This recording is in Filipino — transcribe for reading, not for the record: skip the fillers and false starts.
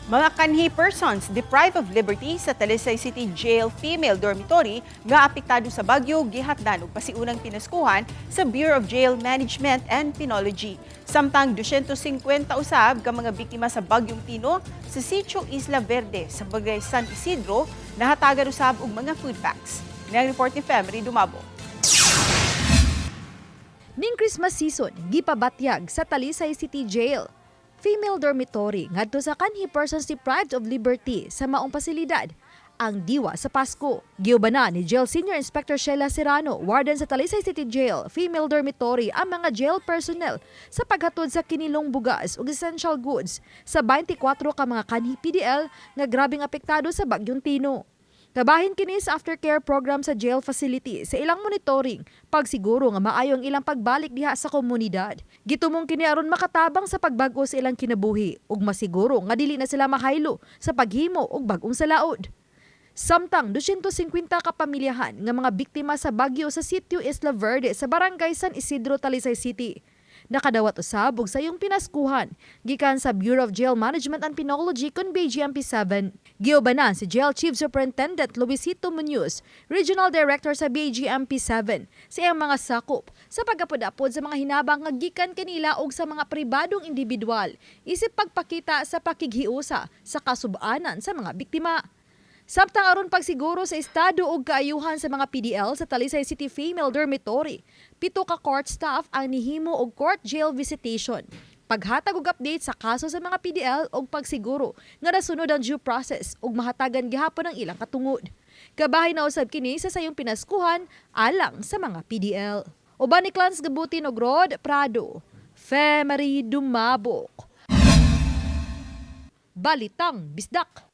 Mga kanhi persons deprived of liberty sa Talisay City Jail Female Dormitory nga apektado sa bagyo Gihatdan ug pasiunang pinaskuhan sa Bureau of Jail Management and Penology. Samtang 250 usab ka mga biktima sa bagyong Tino sa Sitio Isla Verde sa Bagay San Isidro nahatagan usab og mga food packs. Ang report ni Femery Dumabo. Ning Christmas season, gipabatyag sa Talisay City Jail Female Dormitory ngadto sa kanhi persons deprived of liberty sa maong pasilidad ang diwa sa Pasko. Giubanan ni Jail Senior Inspector Sheila Serrano, warden sa Talisay City Jail Female Dormitory ang mga jail personnel sa paghatod sa kinilong bugas ug essential goods sa 24 ka mga kanhi PDL nga grabing apektado sa bagyong Tino. Kabahin kini sa aftercare program sa jail facility sa ilang monitoring, pagsiguro nga maayo ang ilang pagbalik diha sa komunidad. Gitumong kini aron makatabang sa pagbag-o sa ilang kinabuhi ug masiguro nga dili na sila mahaylo sa paghimo og bag-ong salaod. Samtang 250 ka pamilyahan nga mga biktima sa bagyo sa Sitio Isla Verde sa Barangay San Isidro, Talisay City. Nakadawat usab og sayong pinaskuhan gikan sa Bureau of Jail Management and Penology kon BJMP 7. Giubanan si Jail Chief Superintendent Luisito Munoz, Regional Director sa BJMP 7, sa iyang mga sakop sa pagapod-apod sa mga hinabang nga gikan kanila og sa mga pribadong individual isip pagpakita sa pakighiusa sa kasub-anan sa mga biktima. Samtang aron pagsiguro sa estado ug kaayuhan sa mga PDL sa Talisay City Female Dormitory, 7 ka court staff ang nihimo og court jail visitation. Paghatag og update sa kaso sa mga PDL ug pagsiguro nga nasunod ang due process ug mahatagan gihapon ang ilang katungod. Kabahin na usab kini sa sayong pinaskuhan alang sa mga PDL. Uban ni Clans Gabutin og Rod Prado, Femery Dumabok. Balitang, Bisdak.